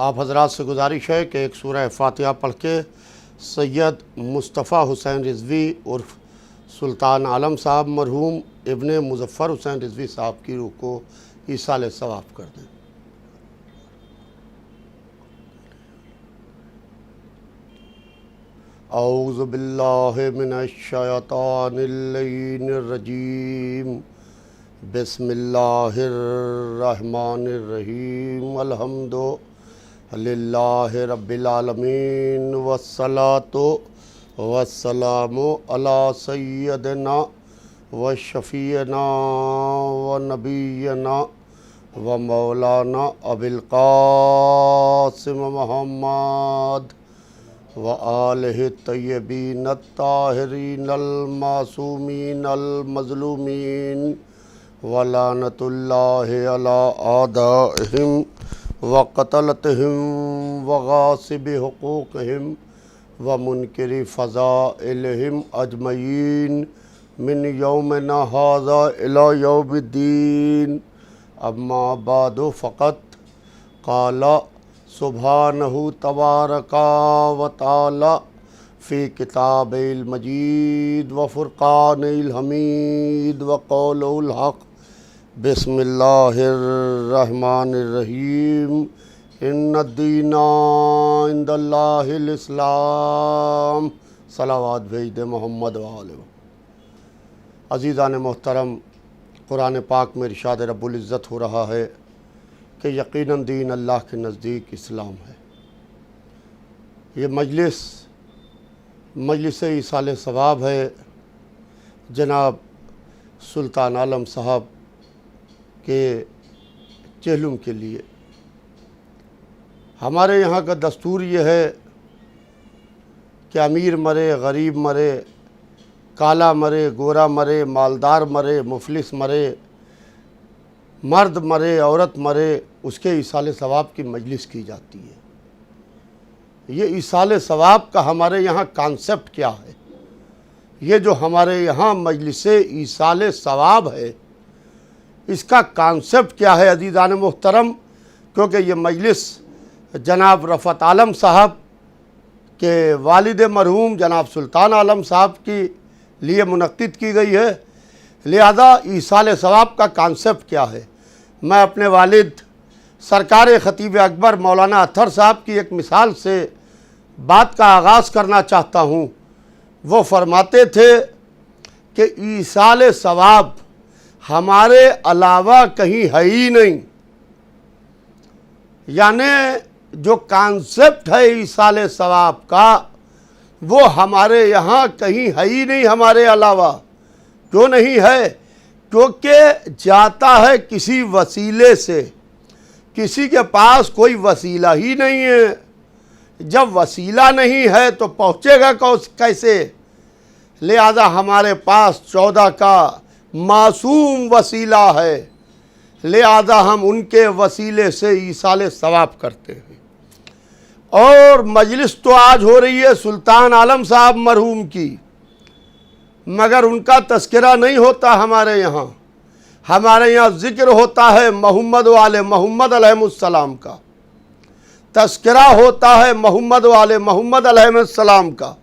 آپ حضرات سے گزارش ہے کہ ایک سورہ فاتحہ پڑھ کے سید مصطفیٰ حسین رضوی عرف سلطان عالم صاحب مرحوم ابن مظفر حسین رضوی صاحب کی روح کو ایصال ثواب کر دیں۔ اعوذ باللہ من الشیطان اللعین الرجیم، بسم اللہ الرحمن الرحیم، الحمد للہ رب العالمین، والصلاة والسلام علی سیدنا و شفیعنا و نبینا و مولانا ابی القاسم محمد و آلہ الطیبین الطاہرین المعصومین المظلومین ولعنۃ اللہ علی اعدائہم وقتلتہم وغاصب حقوقہم ومنکر فضائلہم اجمعین من یومنا ھذا الی یوم الدین۔ اما بعد فقط قال سبحانہ تبارک و تعالی فی کتاب المجید و فرقان الحمید و قول الحق، بسم اللہ الرحمن الرحیم، ان الدین عند اللہ الاسلام۔ صلوات بھیج دے محمد وآلہ۔ عزیزان محترم، قرآن پاک میں ارشاد رب العزت ہو رہا ہے کہ یقیناً دین اللہ کے نزدیک اسلام ہے۔ یہ مجلس ایصال ثواب ہے جناب سلطان عالم صاحب کے چہلم کے لیے۔ ہمارے یہاں کا دستور یہ ہے کہ امیر مرے، غریب مرے، کالا مرے، گورا مرے، مالدار مرے، مفلس مرے، مرد مرے، عورت مرے، اس کے ایصال ثواب کی مجلس کی جاتی ہے۔ یہ ایصال ثواب کا ہمارے یہاں کانسیپٹ کیا ہے؟ یہ جو ہمارے یہاں مجلس ایصال ثواب ہے، اس کا کانسیپٹ کیا ہے عزیزان محترم؟ کیونکہ یہ مجلس جناب رفعت عالم صاحب کے والد مرحوم جناب سلطان عالم صاحب کی لیے منعقد کی گئی ہے، لہذا ایصال ثواب کا کانسیپٹ کیا ہے؟ میں اپنے والد سرکار خطیب اکبر مولانا اطہر صاحب کی ایک مثال سے بات کا آغاز کرنا چاہتا ہوں۔ وہ فرماتے تھے کہ ایصال ثواب ہمارے علاوہ کہیں ہے ہی نہیں، یعنی جو کانسیپٹ ہے ایصال ثواب کا وہ ہمارے یہاں کہیں ہے ہی نہیں ہمارے علاوہ۔ کیوں نہیں ہے؟ کیونکہ جاتا ہے کسی وسیلے سے، کسی کے پاس کوئی وسیلہ ہی نہیں ہے۔ جب وسیلہ نہیں ہے تو پہنچے گا کیسے؟ لہذا ہمارے پاس 14 کا معصوم وسیلہ ہے، لہذا ہم ان کے وسیلے سے ایصال ثواب کرتے ہیں۔ اور مجلس تو آج ہو رہی ہے سلطان عالم صاحب مرحوم کی، مگر ان کا تذکرہ نہیں ہوتا ہمارے یہاں۔ ہمارے یہاں ذکر ہوتا ہے محمد و آل محمد علیہ السلام کا، تذکرہ ہوتا ہے محمد و آل محمد علیہ السلام کا۔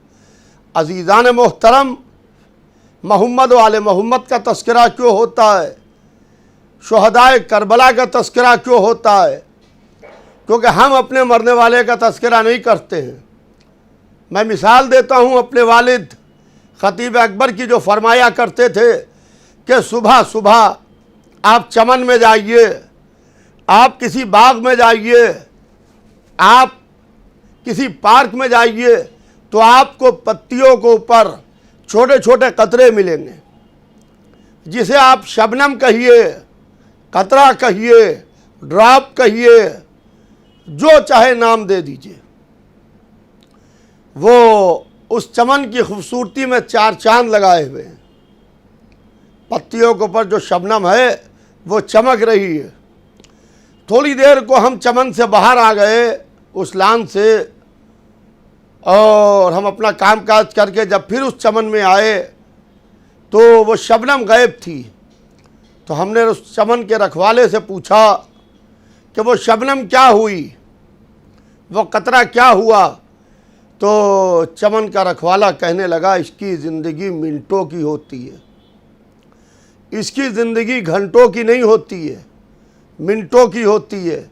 عزیزان محترم، محمد و آل محمد کا تذکرہ کیوں ہوتا ہے؟ شہدائے کربلا کا تذکرہ کیوں ہوتا ہے؟ کیونکہ ہم اپنے مرنے والے کا تذکرہ نہیں کرتے ہیں۔ میں مثال دیتا ہوں اپنے والد خطیب اکبر کی، جو فرمایا کرتے تھے کہ صبح صبح آپ چمن میں جائیے، آپ کسی باغ میں جائیے، آپ کسی پارک میں جائیے تو آپ کو پتیوں کے اوپر چھوٹے چھوٹے قطرے ملیں گے، جسے آپ شبنم کہیے، قطرہ کہیے، ڈراپ کہیے، جو چاہے نام دے دیجئے۔ وہ اس چمن کی خوبصورتی میں 4 چاند لگائے ہوئے ہیں، پتیوں کے اوپر جو شبنم ہے وہ چمک رہی ہے۔ تھوڑی دیر کو ہم چمن سے باہر آ گئے، اس لان سے، اور ہم اپنا کام کاج کر کے جب پھر اس چمن میں آئے تو وہ شبنم غائب تھی۔ تو ہم نے اس چمن کے رکھوالے سے پوچھا کہ وہ شبنم کیا ہوئی؟ وہ قطرہ کیا ہوا؟ تو چمن کا رکھوالا کہنے لگا اس کی زندگی منٹوں کی ہوتی ہے، اس کی زندگی گھنٹوں کی نہیں ہوتی ہے، منٹوں کی ہوتی ہے۔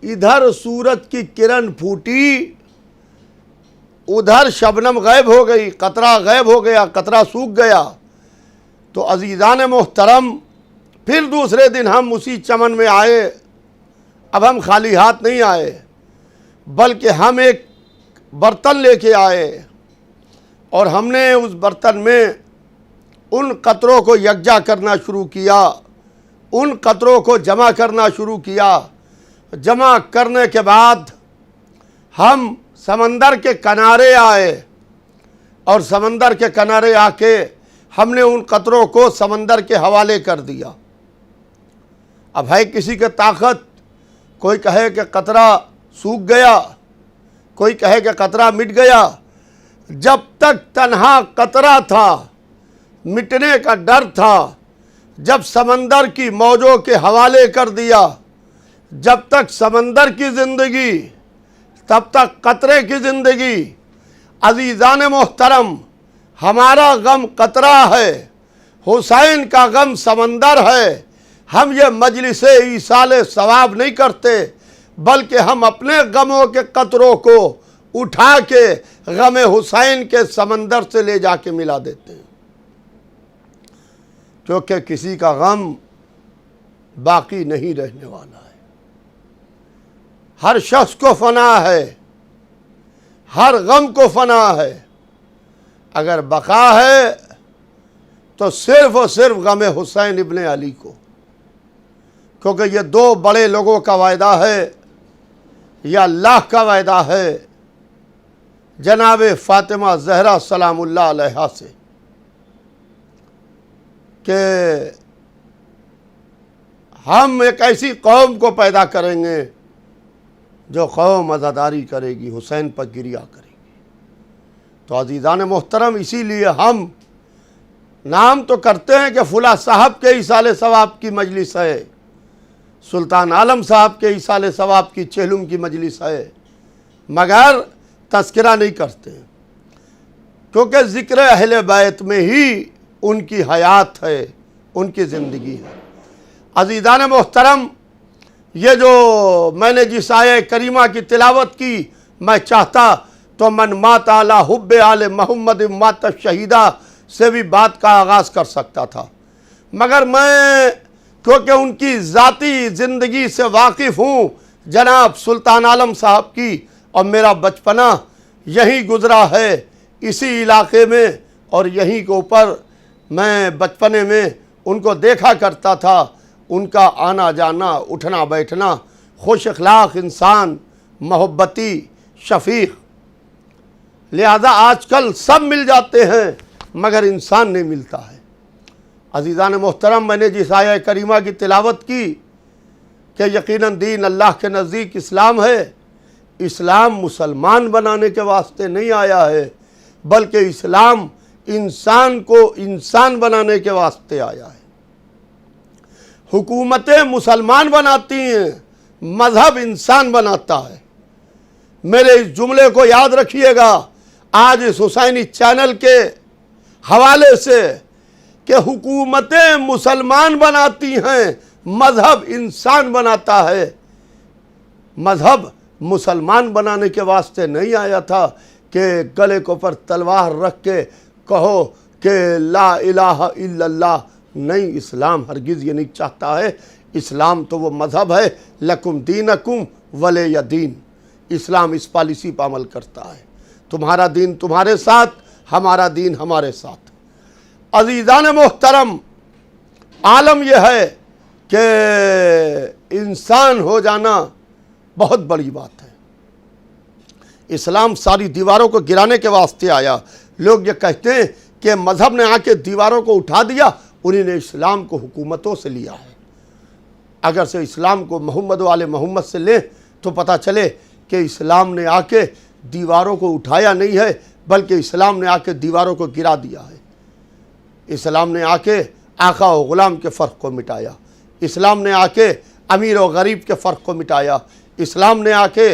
ادھر سورج کی کرن پھوٹی، ادھر شبنم غائب ہو گئی، قطرہ غائب ہو گیا، قطرہ سوکھ گیا۔ تو عزیزان محترم، پھر دوسرے دن ہم اسی چمن میں آئے۔ اب ہم خالی ہاتھ نہیں آئے، بلکہ ہم ایک برتن لے کے آئے، اور ہم نے اس برتن میں ان قطروں کو یکجا کرنا شروع کیا، ان قطروں کو جمع کرنا شروع کیا۔ جمع کرنے کے بعد ہم سمندر کے کنارے آئے، اور سمندر کے کنارے آ کے ہم نے ان قطروں کو سمندر کے حوالے کر دیا۔ اب ہے کسی کے طاقت، کوئی کہے کہ قطرہ سوکھ گیا، کوئی کہے کہ قطرہ مٹ گیا۔ جب تک تنہا قطرہ تھا، مٹنے کا ڈر تھا، جب سمندر کی موجوں کے حوالے کر دیا، جب تک سمندر کی زندگی تب تک قطرے کی زندگی۔ عزیزان محترم، ہمارا غم قطرہ ہے، حسین کا غم سمندر ہے۔ ہم یہ مجلس ایصال ثواب نہیں کرتے، بلکہ ہم اپنے غموں کے قطروں کو اٹھا کے غم حسین کے سمندر سے لے جا کے ملا دیتے ہیں، کیونکہ کسی کا غم باقی نہیں رہنے والا ہے۔ ہر شخص کو فنا ہے، ہر غم کو فنا ہے۔ اگر بقا ہے تو صرف اور صرف غم حسین ابن علی کو، کیونکہ یہ دو بڑے لوگوں کا وعدہ ہے، یا اللہ کا وعدہ ہے جناب فاطمہ زہرا سلام اللہ علیہا سے، کہ ہم ایک ایسی قوم کو پیدا کریں گے جو قوم عزاداری کرے گی، حسین پر گریہ کرے گی۔ تو عزیزان محترم، اسی لیے ہم نام تو کرتے ہیں کہ فلاں صاحب کے ایصال ثواب کی مجلس ہے، سلطان عالم صاحب کے ایصال ثواب کی چہلم کی مجلس ہے، مگر تذکرہ نہیں کرتے، کیونکہ ذکر اہل بیت میں ہی ان کی حیات ہے، ان کی زندگی ہے۔ عزیزان محترم، یہ جو میں نے جس آیہ کریمہ کی تلاوت کی، میں چاہتا تو من مات علی حب آل محمد مات شہیدہ سے بھی بات کا آغاز کر سکتا تھا، مگر میں کیونکہ ان کی ذاتی زندگی سے واقف ہوں، جناب سلطان عالم صاحب کی، اور میرا بچپنا یہیں گزرا ہے، اسی علاقے میں، اور یہیں کے اوپر میں بچپنے میں ان کو دیکھا کرتا تھا، ان کا آنا جانا، اٹھنا بیٹھنا، خوش اخلاق انسان، محبتی، شفیق۔ لہذا آج کل سب مل جاتے ہیں مگر انسان نہیں ملتا ہے۔ عزیزان محترم، میں نے جس آیہ کریمہ کی تلاوت کی کہ یقیناً دین اللہ کے نزدیک اسلام ہے، اسلام مسلمان بنانے کے واسطے نہیں آیا ہے، بلکہ اسلام انسان کو انسان بنانے کے واسطے آیا ہے۔ حکومتیں مسلمان بناتی ہیں، مذہب انسان بناتا ہے۔ میرے اس جملے کو یاد رکھیے گا آج اس حسینی چینل کے حوالے سے، کہ حکومتیں مسلمان بناتی ہیں، مذہب انسان بناتا ہے۔ مذہب مسلمان بنانے کے واسطے نہیں آیا تھا کہ گلے کے اوپر تلوار رکھ کے کہو کہ لا الہ الا اللہ، نہیں، اسلام ہرگز یہ نہیں چاہتا ہے۔ اسلام تو وہ مذہب ہے، لکم دینکم ولی دین۔ اسلام اس پالیسی پر عمل کرتا ہے، تمہارا دین تمہارے ساتھ، ہمارا دین ہمارے ساتھ۔ عزیزان محترم، عالم یہ ہے کہ انسان ہو جانا بہت بڑی بات ہے۔ اسلام ساری دیواروں کو گرانے کے واسطے آیا۔ لوگ یہ کہتے ہیں کہ مذہب نے آ کے دیواروں کو اٹھا دیا، انہی نے اسلام کو حکومتوں سے لیا ہے۔ اگر سے اسلام کو محمد و آل محمد سے لیں تو پتہ چلے کہ اسلام نے آ کے دیواروں کو اٹھایا نہیں ہے، بلکہ اسلام نے آ کے دیواروں کو گرا دیا ہے۔ اسلام نے آ کے آقا و غلام کے فرق کو مٹایا، اسلام نے آ کے امیر و غریب کے فرق کو مٹایا، اسلام نے آ کے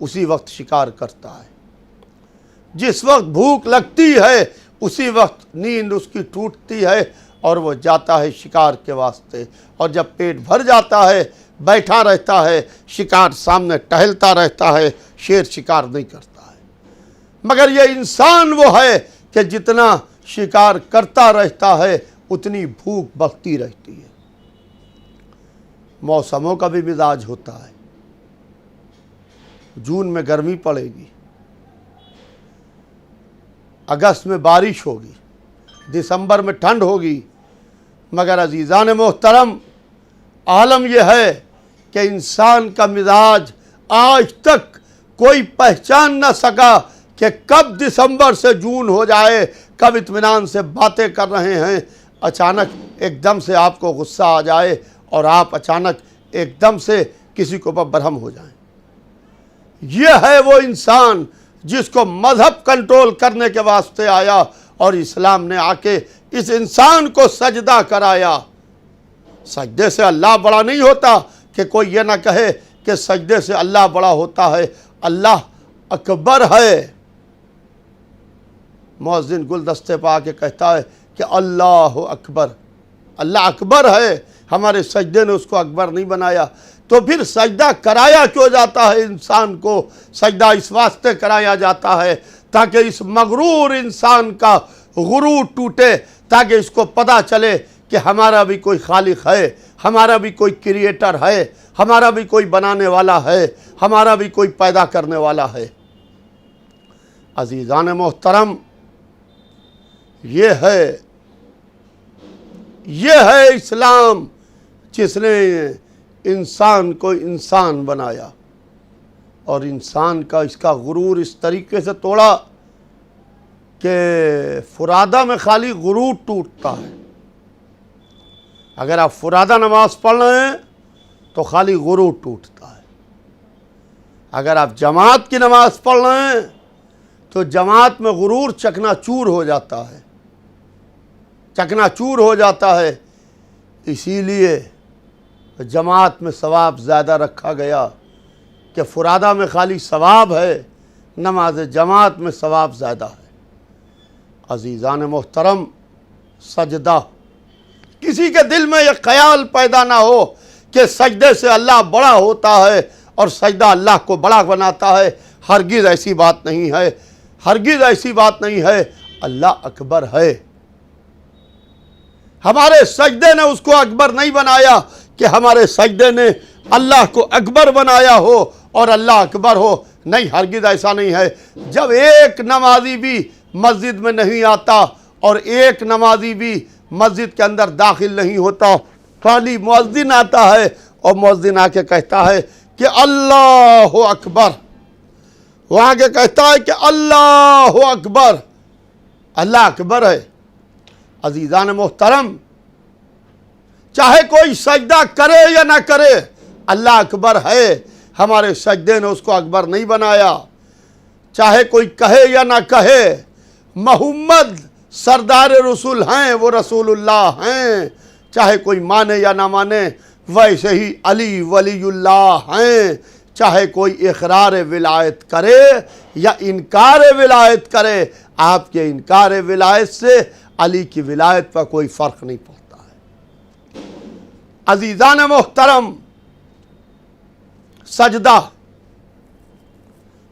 اسی وقت شکار کرتا ہے، جس وقت بھوک لگتی ہے اسی وقت نیند اس کی ٹوٹتی ہے اور وہ جاتا ہے شکار کے واسطے، اور جب پیٹ بھر جاتا ہے بیٹھا رہتا ہے، شکار سامنے ٹہلتا رہتا ہے، شیر شکار نہیں کرتا ہے۔ مگر یہ انسان وہ ہے کہ جتنا شکار کرتا رہتا ہے اتنی بھوک بڑھتی رہتی ہے۔ موسموں کا بھی مزاج ہوتا ہے، جون میں گرمی پڑے گی، اگست میں بارش ہوگی، دسمبر میں ٹھنڈ ہوگی، مگر عزیزان محترم عالم یہ ہے کہ انسان کا مزاج آج تک کوئی پہچان نہ سکا کہ کب دسمبر سے جون ہو جائے، کب اطمینان سے باتیں کر رہے ہیں، اچانک ایک دم سے آپ کو غصہ آ جائے اور آپ اچانک ایک دم سے کسی کو برہم ہو جائیں۔ یہ ہے وہ انسان جس کو مذہب کنٹرول کرنے کے واسطے آیا اور اسلام نے آ کے اس انسان کو سجدہ کرایا۔ سجدے سے اللہ بڑا نہیں ہوتا کہ کوئی یہ نہ کہے کہ سجدے سے اللہ بڑا ہوتا ہے، اللہ اکبر ہے۔ مؤذن گلدستے پہ آ کے کہتا ہے کہ اللہ اکبر، اللہ اکبر ہے، ہمارے سجدے نے اس کو اکبر نہیں بنایا۔ تو پھر سجدہ کرایا کیوں جاتا ہے انسان کو؟ سجدہ اس واسطے کرایا جاتا ہے تاکہ اس مغرور انسان کا غرور ٹوٹے، تاکہ اس کو پتہ چلے کہ ہمارا بھی کوئی خالق ہے، ہمارا بھی کوئی کریٹر ہے، ہمارا بھی کوئی بنانے والا ہے، ہمارا بھی کوئی پیدا کرنے والا ہے۔ عزیزان محترم، یہ ہے اسلام جس نے انسان کو انسان بنایا، اور انسان کا اس کا غرور اس طریقے سے توڑا کہ فرادہ میں خالی غرور ٹوٹتا ہے۔ اگر آپ فرادہ نماز پڑھ رہے ہیں تو خالی غرور ٹوٹتا ہے، اگر آپ جماعت کی نماز پڑھ رہے ہیں تو جماعت میں غرور چکنا چور ہو جاتا ہے، چکنا چور ہو جاتا ہے۔ اسی لیے جماعت میں ثواب زیادہ رکھا گیا کہ فرادہ میں خالی ثواب ہے، نماز جماعت میں ثواب زیادہ ہے۔ عزیزان محترم، سجدہ، کسی کے دل میں یہ خیال پیدا نہ ہو کہ سجدے سے اللہ بڑا ہوتا ہے اور سجدہ اللہ کو بڑا بناتا ہے۔ ہرگز ایسی بات نہیں ہے، ہرگز ایسی بات نہیں ہے۔ اللہ اکبر ہے، ہمارے سجدے نے اس کو اکبر نہیں بنایا کہ ہمارے سجدے نے اللہ کو اکبر بنایا ہو اور اللہ اکبر ہو، نہیں، ہرگز ایسا نہیں ہے۔ جب ایک نمازی بھی مسجد میں نہیں آتا اور ایک نمازی بھی مسجد کے اندر داخل نہیں ہوتا، خالی مؤذن آتا ہے اور مؤذن آ کے کہتا ہے کہ اللہ اکبر، وہ آ کے کہتا ہے کہ اللہ اکبر، اللہ اکبر ہے۔ عزیزان محترم، چاہے کوئی سجدہ کرے یا نہ کرے، اللہ اکبر ہے، ہمارے سجدے نے اس کو اکبر نہیں بنایا۔ چاہے کوئی کہے یا نہ کہے، محمد سردار رسول ہیں، وہ رسول اللہ ہیں، چاہے کوئی مانے یا نہ مانے، ویسے ہی علی ولی اللہ ہیں۔ چاہے کوئی اقرار ولایت کرے یا انکار ولایت کرے، آپ کے انکار ولایت سے علی کی ولایت پر کوئی فرق نہیں پڑتا ہے۔ عزیزان محترم، سجدہ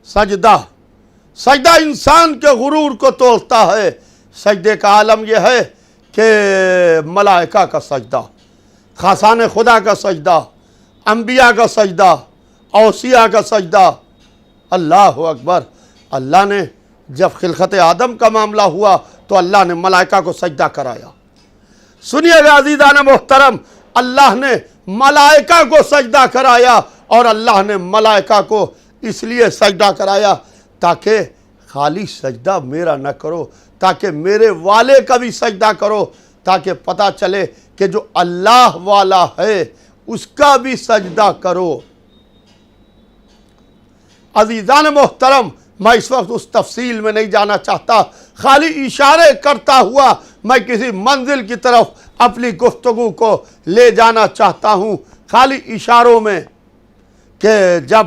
سجدہ انسان کے غرور کو توڑتا ہے۔ سجدے کا عالم یہ ہے کہ ملائکہ کا سجدہ، خاصان خدا کا سجدہ، انبیاء کا سجدہ، اوصیاء کا سجدہ، اللہ اکبر۔ اللہ نے جب خلقت آدم کا معاملہ ہوا تو اللہ نے ملائکہ کو سجدہ کرایا۔ سنیے گا عزیزان محترم، اللہ نے ملائکہ کو سجدہ کرایا، اور اللہ نے ملائکہ کو اس لیے سجدہ کرایا تاکہ خالی سجدہ میرا نہ کرو، تاکہ میرے والے کا بھی سجدہ کرو، تاکہ پتہ چلے کہ جو اللہ والا ہے اس کا بھی سجدہ کرو۔ عزیزان محترم، میں اس وقت اس تفصیل میں نہیں جانا چاہتا، خالی اشارے کرتا ہوا میں کسی منزل کی طرف اپنی گفتگو کو لے جانا چاہتا ہوں، خالی اشاروں میں، کہ جب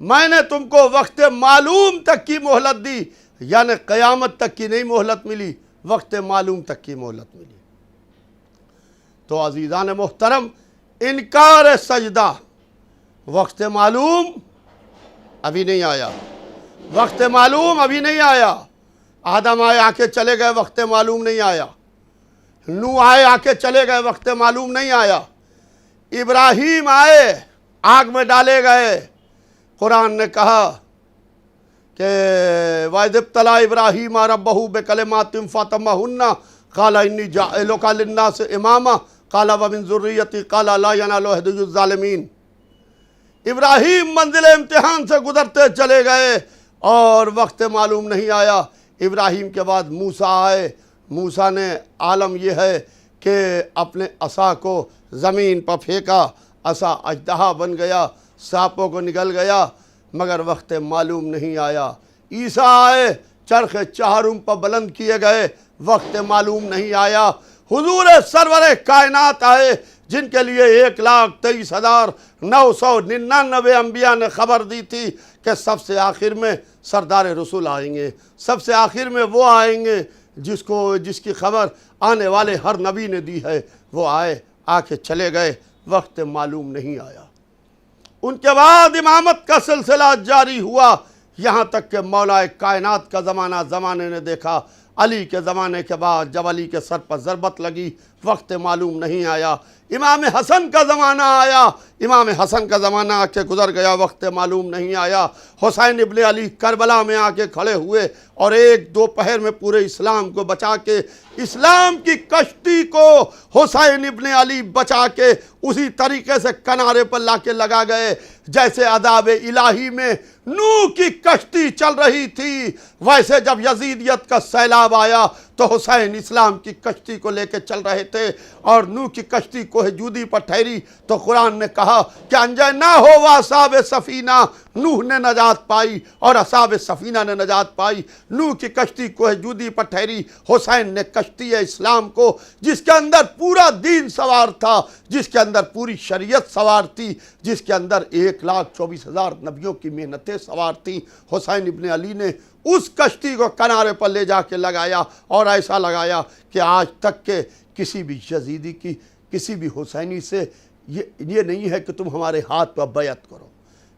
میں نے تم کو وقت معلوم تک کی مہلت دی، یعنی قیامت تک کی نہیں مہلت ملی، وقت معلوم تک کی مہلت ملی۔ تو عزیزان محترم، انکار سجدہ، وقت معلوم ابھی نہیں آیا، وقت معلوم ابھی نہیں آیا۔ آدم آئے آ کے چلے گئے، وقت معلوم نہیں آیا۔ نوح آئے آ کے چلے گئے، وقت معلوم نہیں آیا۔ ابراہیم آئے، آگ میں ڈالے گئے۔ قرآن نے کہا کہ وَإِذِ ابْتَلَىٰ إِبْرَاهِيمَ رَبَّهُ بِكَلِمَاتٍ فَأَتَمَّهُنَّ قَالَ إِنِّي جَاعِلُكَ لِلنَّاسِ إِمَامًا قَالَ وَمِن ذُرِّيَّتِي قَالَ لَا يَنَالُ عَهْدِ الظَّالِمِينَ۔ ابراہیم منزل امتحان سے گزرتے چلے گئے اور وقت معلوم نہیں آیا۔ ابراہیم کے بعد موسیٰ آئے۔ موسیٰ نے عالم یہ ہے کہ اپنے عصا کو زمین پر پھینکا، عصا اژدہا بن گیا، سانپوں کو نگل گیا، مگر وقت معلوم نہیں آیا۔ عیسیٰ آئے، چرخ چہارم پر بلند کیے گئے، وقت معلوم نہیں آیا۔ حضور سرور کائنات آئے، جن کے لیے 1,23,999 انبیاء نے خبر دی تھی کہ سب سے آخر میں سردار رسول آئیں گے، سب سے آخر میں وہ آئیں گے جس کی خبر آنے والے ہر نبی نے دی ہے۔ وہ آئے، آ کے چلے گئے، وقت معلوم نہیں آیا۔ ان کے بعد امامت کا سلسلہ جاری ہوا، یہاں تک کہ مولا کائنات کا زمانے نے دیکھا۔ علی کے زمانے کے بعد جب علی کے سر پر ضربت لگی، وقت معلوم نہیں آیا۔ امام حسن کا زمانہ آیا، امام حسن کا زمانہ آ کے گزر گیا، وقت معلوم نہیں آیا۔ حسین ابن علی کربلا میں آ کے کھڑے ہوئے اور ایک دو پہر میں پورے اسلام کو بچا کے، اسلام کی کشتی کو حسین ابن علی بچا کے اسی طریقے سے کنارے پر لا کے لگا گئے جیسے عذاب الہی میں نوح کی کشتی چل رہی تھی، ویسے جب یزیدیت کا سیلاب آیا تو حسین اسلام کی کشتی کو لے کے چل رہے تھے، اور نوح کی کشتی کوہ جودی پر ٹھہری تو قرآن نے کہا کہ انجینا ہو واصحاب سفینہ، نوح نے نجات پائی اور اصحاب سفینہ نے نجات پائی۔ نوح کی کشتی کوہ جودی پر ٹھہری، حسین نے کشتی اسلام کو، جس کے اندر پورا دین سوار تھا، جس کے اندر پوری شریعت سوار تھی، جس کے اندر 1,24,000 نبیوں کی محنتیں سوار تھیں، حسین ابن علی نے اس کشتی کو کنارے پر لے جا کے لگایا، اور ایسا لگایا کہ آج تک کے کسی بھی یزیدی کی، کسی بھی حسینی سے یہ نہیں ہے کہ تم ہمارے ہاتھ پر بیعت کرو،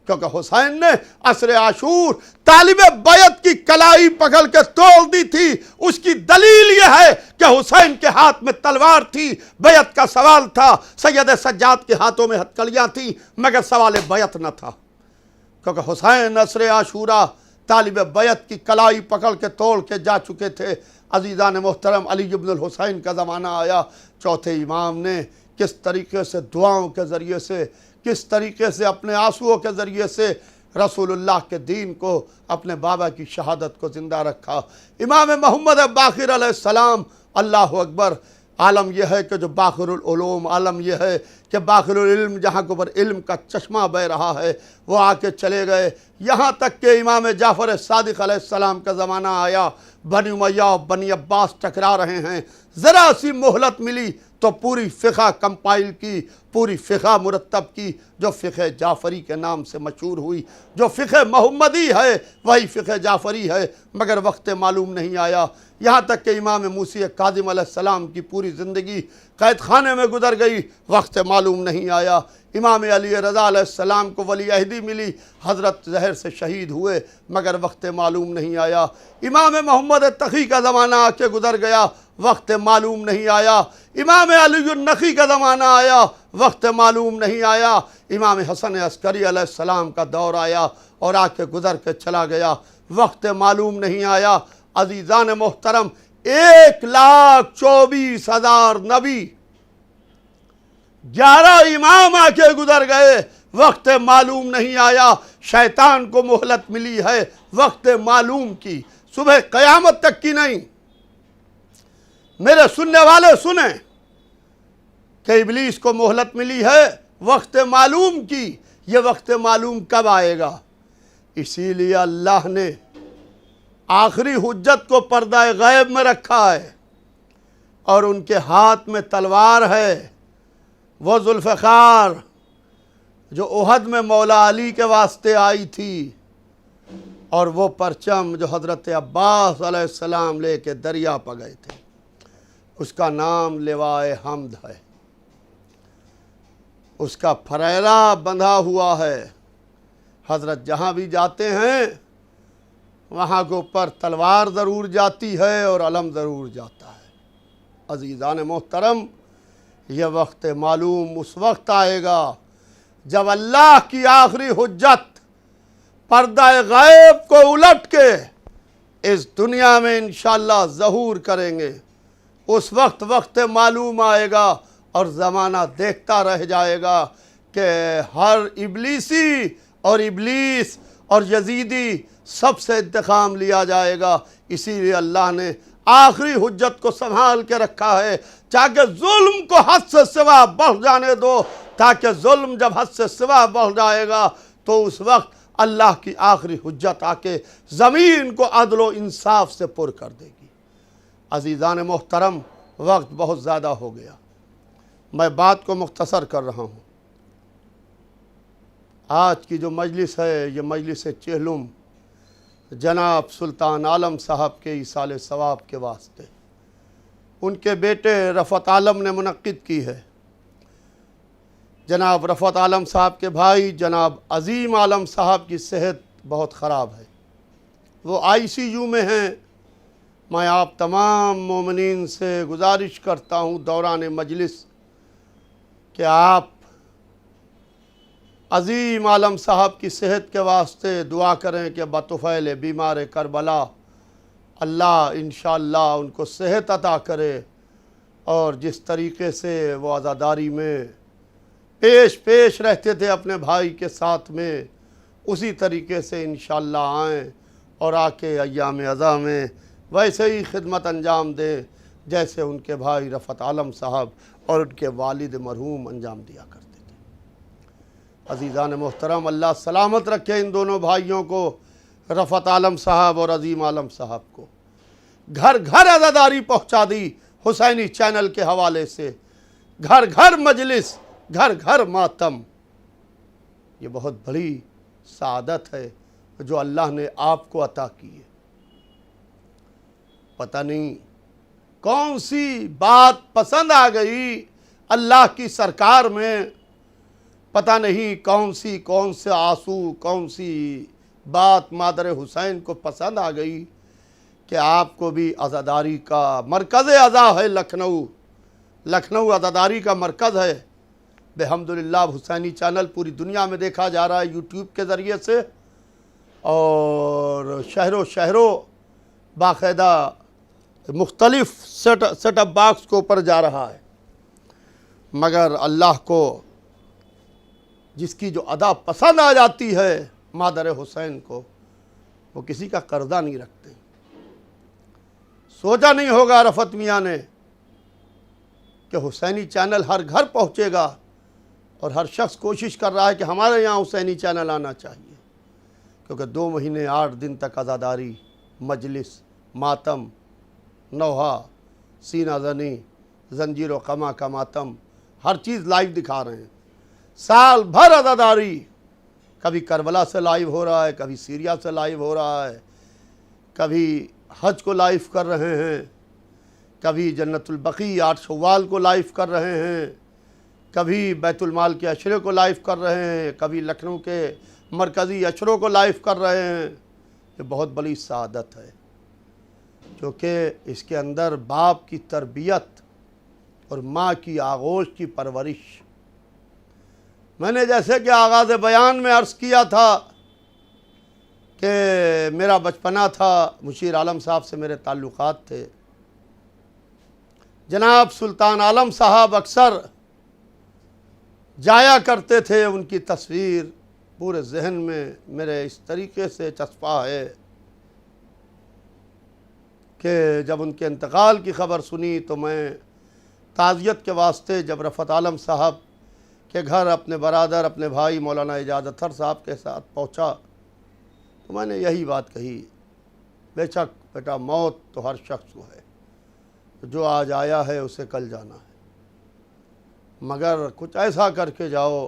کیونکہ حسین نے عصر عاشور طالب بیعت کی کلائی پکڑ کے توڑ دی تھی۔ اس کی دلیل یہ ہے کہ حسین کے ہاتھ میں تلوار تھی، بیعت کا سوال تھا، سید سجاد کے ہاتھوں میں ہتکڑیاں تھیں، مگر سوال بیعت نہ تھا، کیونکہ حسین عصر عاشورہ طالب بیعت کی کلائی پکڑ کے توڑ کے جا چکے تھے۔ عزیزان محترم، علی بن الحسین کا زمانہ آیا، چوتھے امام نے کس طریقے سے دعاؤں کے ذریعے سے، کس طریقے سے اپنے آنسوؤں کے ذریعے سے رسول اللہ کے دین کو، اپنے بابا کی شہادت کو زندہ رکھا۔ امام محمد باقر علیہ السلام، اللہ اکبر، عالم یہ ہے کہ جو باقر العلوم، عالم یہ ہے کہ باقر العلم، جہاں کے اوپر علم کا چشمہ بہ رہا ہے، وہ آ کے چلے گئے، یہاں تک کہ امام جعفر صادق علیہ السلام کا زمانہ آیا۔ بنی امیہ اور بنی عباس ٹکرا رہے ہیں، ذرا سی مہلت ملی تو پوری فقہ کمپائل کی، پوری فقہ مرتب کی، جو فقہ جعفری کے نام سے مشہور ہوئی، جو فقہ محمدی ہے وہی فقہ جعفری ہے، مگر وقت معلوم نہیں آیا۔ یہاں تک کہ امام موسی کاظم علیہ السلام کی پوری زندگی قید خانے میں گزر گئی، وقت معلوم نہیں آیا۔ امام علی رضا علیہ السلام کو ولی عہدی ملی، حضرت زہر سے شہید ہوئے، مگر وقت معلوم نہیں آیا۔ امام محمد تقی کا زمانہ آ کے گزر گیا، وقت معلوم نہیں آیا۔ امام علی النقی کا زمانہ آیا، وقت معلوم نہیں آیا۔ امام حسن عسکری علیہ السلام کا دور آیا اور آ کے گزر کے چلا گیا، وقت معلوم نہیں آیا۔ عزیزان محترم، 1,24,000 نبی، 11 امام آ کے گزر گئے، وقت معلوم نہیں آیا۔ شیطان کو مہلت ملی ہے وقت معلوم کی، صبح قیامت تک کی نہیں۔ میرے سننے والے سنیں کہ ابلیس کو مہلت ملی ہے وقت معلوم کی، یہ وقت معلوم کب آئے گا؟ اسی لیے اللہ نے آخری حجت کو پردہ غیب میں رکھا ہے، اور ان کے ہاتھ میں تلوار ہے۔ وہ ذوالفقار جو احد میں مولا علی کے واسطے آئی تھی، اور وہ پرچم جو حضرت عباس علیہ السلام لے کے دریا پہ گئے تھے، اس کا نام لوائے حمد ہے، اس کا پھریرا بندھا ہوا ہے۔ حضرت جہاں بھی جاتے ہیں وہاں کے اوپر تلوار ضرور جاتی ہے اور علم ضرور جاتا ہے۔ عزیزان محترم، یہ وقت معلوم اس وقت آئے گا جب اللہ کی آخری حجت پردہ غیب کو الٹ کے اس دنیا میں انشاءاللہ ظہور کریں گے۔ اس وقت معلوم آئے گا اور زمانہ دیکھتا رہ جائے گا کہ ہر ابلیسی اور ابلیس اور یزیدی سب سے انتقام لیا جائے گا۔ اسی لیے اللہ نے آخری حجت کو سنبھال کے رکھا ہے تاکہ ظلم کو حد سے سوا بڑھ جانے دو، تاکہ ظلم جب حد سے سوا بڑھ جائے گا تو اس وقت اللہ کی آخری حجت آ کے زمین کو عدل و انصاف سے پر کر دے گی۔ عزیزان محترم، وقت بہت زیادہ ہو گیا، میں بات کو مختصر کر رہا ہوں۔ آج کی جو مجلس ہے یہ مجلس چہلم جناب سلطان عالم صاحب کے ایصال ثواب کے واسطے ان کے بیٹے رفعت عالم نے منعقد کی ہے۔ جناب رفعت عالم صاحب کے بھائی جناب عظیم عالم صاحب کی صحت بہت خراب ہے، وہ ICU میں ہیں۔ میں آپ تمام مومنین سے گزارش کرتا ہوں دوران مجلس کہ آپ عظیم عالم صاحب کی صحت کے واسطے دعا کریں کہ بطفیل بیمار کربلا اللہ انشاءاللہ ان کو صحت عطا کرے، اور جس طریقے سے وہ عزاداری میں پیش رہتے تھے اپنے بھائی کے ساتھ میں، اسی طریقے سے انشاءاللہ آئیں اور آ کے ایام عزا میں ویسے ہی خدمت انجام دیں جیسے ان کے بھائی رفعت عالم صاحب اور ان کے والد مرحوم انجام دیا کرتے تھے۔ عزیزان محترم، اللہ سلامت رکھے ان دونوں بھائیوں کو، رفعت عالم صاحب اور عظیم عالم صاحب کو۔ گھر گھر عزاداری پہنچا دی حسینی چینل کے حوالے سے، گھر گھر مجلس، گھر گھر ماتم۔ یہ بہت بڑی سعادت ہے جو اللہ نے آپ کو عطا کی ہے۔ پتہ نہیں کون سی بات پسند آ گئی اللہ کی سرکار میں، پتہ نہیں کون سے آنسو، کون سی بات مادر حسین کو پسند آ گئی کہ آپ کو بھی عزاداری کا مرکز عزا ہے لکھنؤ عزاداری کا مرکز ہے۔ بحمدللہ حسینی چینل پوری دنیا میں دیکھا جا رہا ہے یوٹیوب کے ذریعے سے، اور شہروں باقاعدہ مختلف سیٹ اپ باکس کے اوپر جا رہا ہے، مگر اللہ کو جس کی جو ادا پسند آ جاتی ہے مادر حسین کو، وہ کسی کا قرضہ نہیں رکھتے۔ سوچا نہیں ہوگا رفعت میاں نے کہ حسینی چینل ہر گھر پہنچے گا، اور ہر شخص کوشش کر رہا ہے کہ ہمارے یہاں حسینی چینل آنا چاہیے، کیونکہ 2 مہینے 8 دن تک عزاداری، مجلس، ماتم، نوحہ، سینہ زنی، زنجیر و قمع کا ماتم، ہر چیز لائیو دکھا رہے ہیں۔ سال بھر عزاداری، کبھی کربلا سے لائیو ہو رہا ہے، کبھی سیریا سے لائیو ہو رہا ہے، کبھی حج کو لائیو کر رہے ہیں، کبھی جنت البقیع 8 شوال کو لائیو کر رہے ہیں، کبھی بیت المال کے اشرے کو لائیو کر رہے ہیں، کبھی لکھنؤ کے مرکزی اشروں کو لائیو کر رہے ہیں۔ یہ بہت بڑی سعادت ہے، کیونکہ اس کے اندر باپ کی تربیت اور ماں کی آغوش کی پرورش۔ میں نے جیسے کہ آغاز بیان میں عرض کیا تھا کہ میرا بچپنا تھا، مشیر عالم صاحب سے میرے تعلقات تھے۔ جناب سلطان عالم صاحب اکثر جایا کرتے تھے، ان کی تصویر پورے ذہن میں میرے اس طریقے سے چسپا ہے کہ جب ان کے انتقال کی خبر سنی تو میں تعزیت کے واسطے جب رفعت عالم صاحب کے گھر اپنے برادر، اپنے بھائی مولانا اعجاز اطہر صاحب کے ساتھ پہنچا تو میں نے یہی بات کہی، بے شک بیٹا موت تو ہر شخص کو ہے، جو آج آیا ہے اسے کل جانا ہے، مگر کچھ ایسا کر کے جاؤ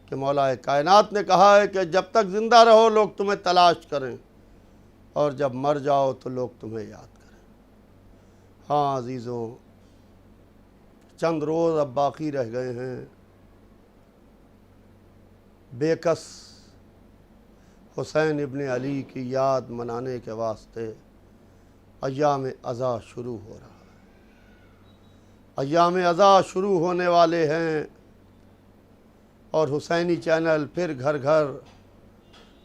کہ مولا کائنات نے کہا ہے کہ جب تک زندہ رہو لوگ تمہیں تلاش کریں اور جب مر جاؤ تو لوگ تمہیں یاد کریں۔ ہاں عزیزوں، چند روز اب باقی رہ گئے ہیں بے کس حسین ابن علی کی یاد منانے کے واسطے ایام عزا شروع ہو رہا ہے۔ ایام عزا شروع ہونے والے ہیں اور حسینی چینل پھر گھر گھر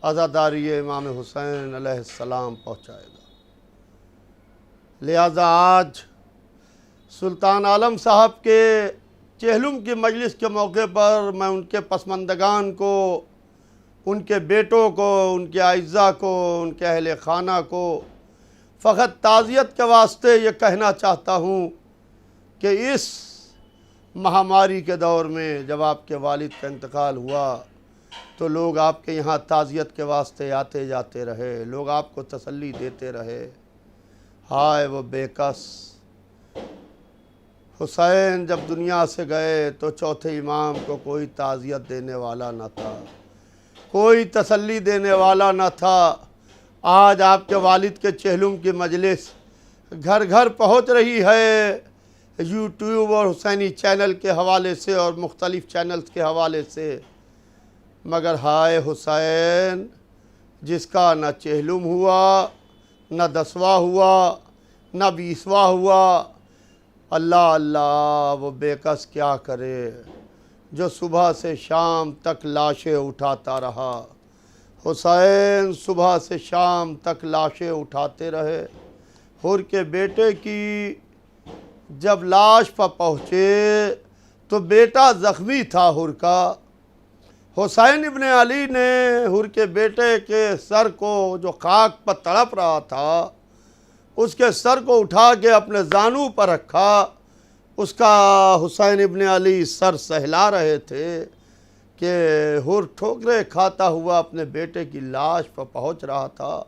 عزاداری امام حسین علیہ السلام پہنچائے گا۔ لہذا آج سلطان عالم صاحب کے چہلم کی مجلس کے موقع پر میں ان کے پسماندگان کو، ان کے بیٹوں کو، ان کے اعزاء کو، ان کے اہل خانہ کو فقط تعزیت کے واسطے یہ کہنا چاہتا ہوں کہ اس مہاماری کے دور میں جب آپ کے والد کا انتقال ہوا تو لوگ آپ کے یہاں تعزیت کے واسطے آتے جاتے رہے، لوگ آپ کو تسلی دیتے رہے۔ ہائے وہ بے کس حسین جب دنیا سے گئے تو چوتھے امام کو کوئی تعزیت دینے والا نہ تھا، کوئی تسلی دینے والا نہ تھا۔ آج آپ کے والد کے چہلم کی مجلس گھر گھر پہنچ رہی ہے، یوٹیوب اور حسینی چینل کے حوالے سے اور مختلف چینلز کے حوالے سے، مگر ہائے حسین جس کا نہ چہلم ہوا، نہ 10واں ہوا، نہ 20واں ہوا۔ اللہ اللہ، وہ بے کس کیا کرے جو صبح سے شام تک لاشیں اٹھاتا رہا۔ حسین صبح سے شام تک لاشیں اٹھاتے رہے۔ حر کے بیٹے کی جب لاش پر پہنچے تو بیٹا زخمی تھا حر کا۔ حسین ابن علی نے حر کے بیٹے کے سر کو جو خاک پر تڑپ رہا تھا اس کے سر کو اٹھا کے اپنے زانو پر رکھا۔ اس کا حسین ابن علی سر سہلا رہے تھے کہ حر ٹھوکریں کھاتا ہوا اپنے بیٹے کی لاش پر پہنچ رہا تھا۔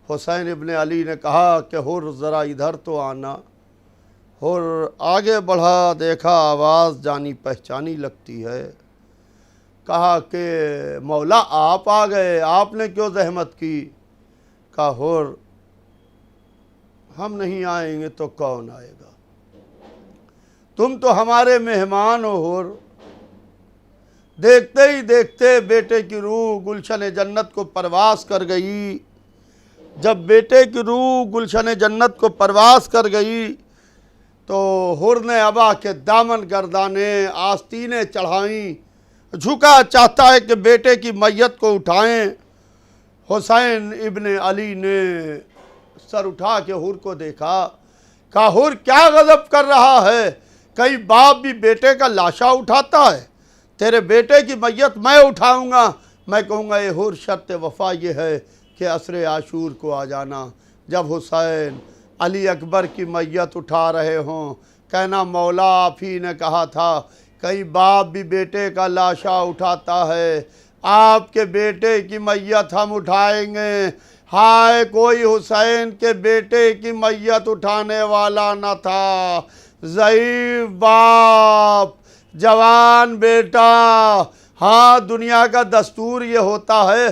حسین ابن علی نے کہا کہ حر ذرا ادھر تو آنا۔ حر آگے بڑھا، دیکھا آواز جانی پہچانی لگتی ہے۔ کہا کہ مولا آپ آ گئے، آپ نے کیوں زحمت کی؟ کہا حر ہم نہیں آئیں گے تو کون آئے گا؟ تم تو ہمارے مہمان ہو حر۔ دیکھتے ہی دیکھتے بیٹے کی روح گلشن جنت کو پرواز کر گئی۔ جب بیٹے کی روح گلشن جنت کو پرواز کر گئی تو حر نے ابا کے دامن گردانے، آستینیں چڑھائیں، جھکا چاہتا ہے کہ بیٹے کی میت کو اٹھائیں۔ حسین ابن علی نے سر اٹھا کے حر کو دیکھا۔ کہا حر کیا غضب کر رہا ہے؟ کئی باپ بھی بیٹے کا لاشا اٹھاتا ہے؟ تیرے بیٹے کی میت میں اٹھاؤں گا۔ میں کہوں گا اے حر شرط وفا یہ ہے کہ عصر عاشور کو آ جانا، جب حسین علی اکبر کی میت اٹھا رہے ہوں، کہنا مولا آپ ہی نے کہا تھا کئی باپ بھی بیٹے کا لاشا اٹھاتا ہے، آپ کے بیٹے کی میت ہم اٹھائیں گے۔ ہائے کوئی حسین کے بیٹے کی میت اٹھانے والا نہ تھا۔ ضعیف باپ، جوان بیٹا۔ ہاں دنیا کا دستور یہ ہوتا ہے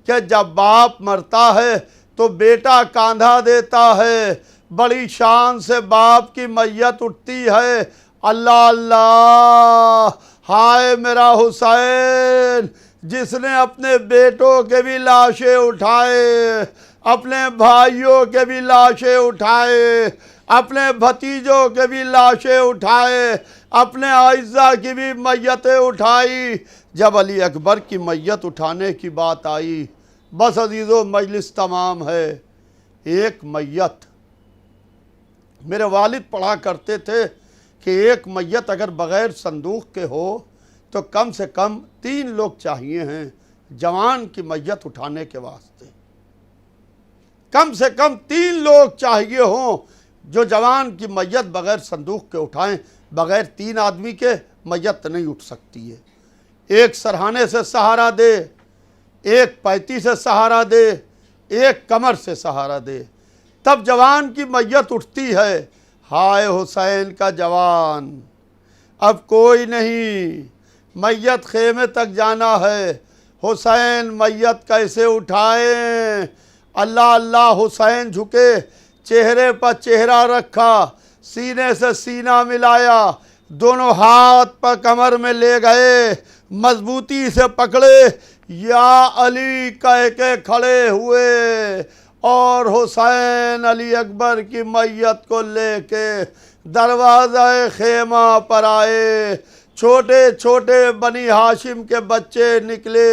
کہ جب باپ مرتا ہے تو بیٹا کاندھا دیتا ہے، بڑی شان سے باپ کی میت اٹھتی ہے۔ اللہ اللہ، ہائے میرا حسین جس نے اپنے بیٹوں کے بھی لاشیں اٹھائے، اپنے بھائیوں کے بھی لاشیں اٹھائے، اپنے بھتیجوں کے بھی لاشیں اٹھائے، اپنے اعزاء کی بھی میتیں اٹھائی۔ جب علی اکبر کی میت اٹھانے کی بات آئی، بس عزیزو مجلس تمام ہے۔ ایک میت، میرے والد پڑھا کرتے تھے کہ ایک میت اگر بغیر صندوق کے ہو تو کم سے کم 3 لوگ چاہیے ہیں جوان کی میت اٹھانے کے واسطے۔ کم سے کم 3 لوگ چاہیے ہوں جو جوان کی میت بغیر صندوق کے اٹھائیں۔ بغیر 3 آدمی کے میت نہیں اٹھ سکتی ہے۔ ایک سرہانے سے سہارا دے، ایک پیتی سے سہارا دے، ایک کمر سے سہارا دے، تب جوان کی میت اٹھتی ہے۔ ہائے حسین کا جوان، اب کوئی نہیں، میت خیمے تک جانا ہے، حسین میت کیسے اٹھائیں؟ اللہ اللہ حسین جھکے، چہرے پر چہرہ رکھا، سینے سے سینہ ملایا، دونوں ہاتھ پر کمر میں لے گئے، مضبوطی سے پکڑے، یا علی کہہ کے کھڑے ہوئے، اور حسین علی اکبر کی میت کو لے کے دروازہ خیمہ پر آئے۔ چھوٹے چھوٹے بنی ہاشم کے بچے نکلے۔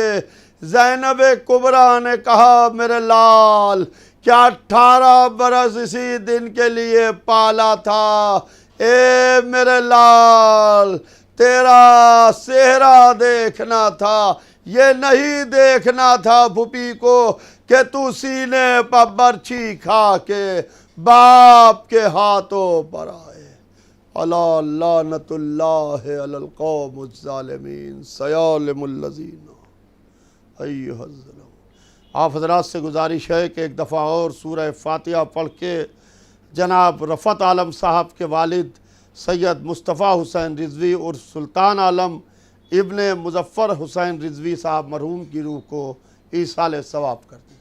زینب کبریٰ نے کہا میرے لال کیا 18 برس اسی دن کے لیے پالا تھا، اے میرے لال تیرا چہرہ دیکھنا تھا، یہ نہیں دیکھنا تھا پھوپھی کو کہ تو سینے پر برچھی کھا کے باپ کے ہاتھوں پر آئے۔ الا لعنت اللہ علی القوم الظالمین سیعلم الذین ایھا الظلم۔ آپ حضرات سے گزارش ہے کہ ایک دفعہ اور سورہ فاتحہ پڑھ کے جناب رفعت عالم صاحب کے والد سید مصطفیٰ حسین رضوی اور سلطان عالم ابن مظفر حسین رضوی صاحب مرحوم کی روح کو ایصال ثواب کر دیں۔